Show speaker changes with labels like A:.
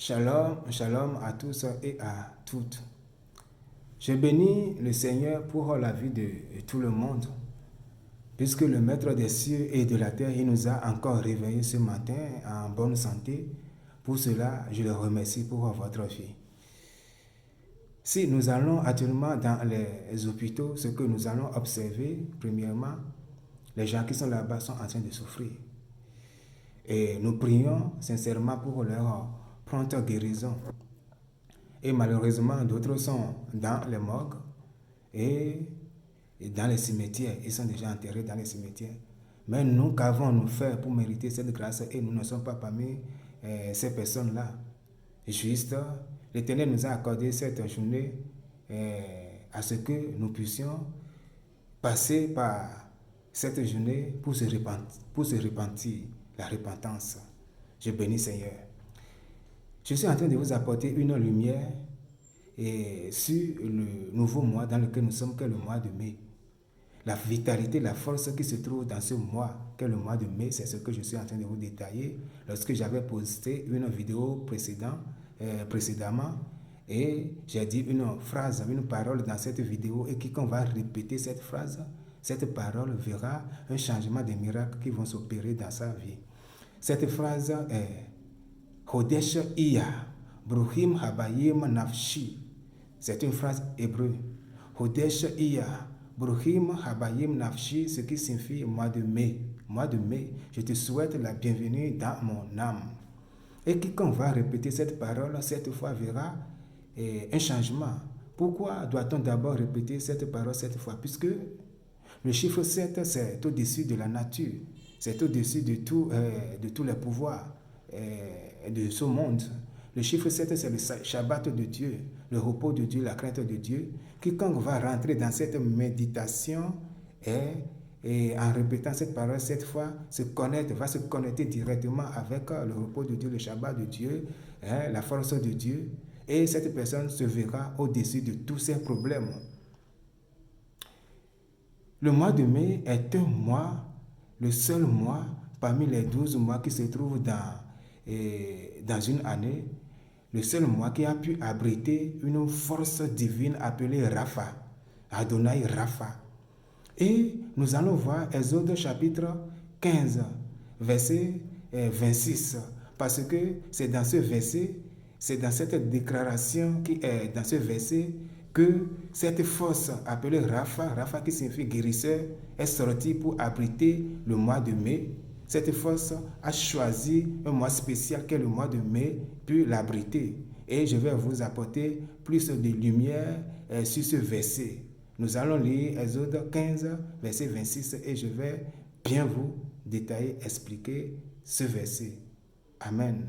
A: Shalom, shalom à tous et à toutes. Je bénis le Seigneur pour la vie de tout le monde, puisque le Maître des cieux et de la terre, il nous a encore réveillés ce matin en bonne santé. Pour cela, je le remercie pour votre vie. Si nous allons actuellement dans les hôpitaux, ce que nous allons observer, premièrement, les gens qui sont là-bas sont en train de souffrir. Et nous prions sincèrement pour leur prompte guérison. Et malheureusement, d'autres sont dans les morgues et dans les cimetières. Ils sont déjà enterrés dans les cimetières. Mais nous, qu'avons-nous fait pour mériter cette grâce et nous ne sommes pas parmi ces personnes-là? Juste, l'Éternel nous a accordé cette journée à ce que nous puissions passer par cette journée pour se repentir, la repentance. Je bénis Seigneur. Je suis en train de vous apporter une lumière sur le nouveau mois dans lequel nous sommes, qu'est le mois de mai. La vitalité, la force qui se trouve dans ce mois, qu'est le mois de mai, c'est ce que je suis en train de vous détailler. Lorsque j'avais posté une vidéo précédemment, et j'ai dit une phrase, une parole dans cette vidéo, et quiconque va répéter cette phrase, cette parole verra un changement des miracles qui vont s'opérer dans sa vie. Cette phrase est Hodesh Iya, Bruhim Habayim Nafshi. C'est une phrase hébreu. Hodesh Iya, Bruhim Habayim Nafshi, ce qui signifie mois de mai. Mois de mai, je te souhaite la bienvenue dans mon âme. Et quiconque va répéter cette parole, cette fois verra un changement. Pourquoi doit-on d'abord répéter cette parole cette fois? Puisque le chiffre 7, c'est au-dessus de la nature. C'est au-dessus de tous les pouvoirs de ce monde. Le chiffre 7, c'est le Shabbat de Dieu, le repos de Dieu, la crainte de Dieu. Quiconque va rentrer dans cette méditation et en répétant cette parole, cette fois, va se connecter directement avec le repos de Dieu, le Shabbat de Dieu, la force de Dieu. Et cette personne se verra au-dessus de tous ses problèmes. Le mois de mai est un mois, le seul mois parmi les 12 mois qui se trouvent dans une année, le seul mois qui a pu abriter une force divine appelée Rapha, Adonai Rapha. Et nous allons voir Exode chapitre 15, verset 26, parce que c'est dans ce verset, c'est dans cette déclaration qui est dans ce verset que cette force appelée Rapha, Rapha qui signifie guérisseur, est sortie pour abriter le mois de mai. Cette force a choisi un mois spécial qu'est le mois de mai pour l'abriter. Et je vais vous apporter plus de lumière sur ce verset. Nous allons lire Exode 15, verset 26 et je vais bien vous détailler, expliquer ce verset. Amen.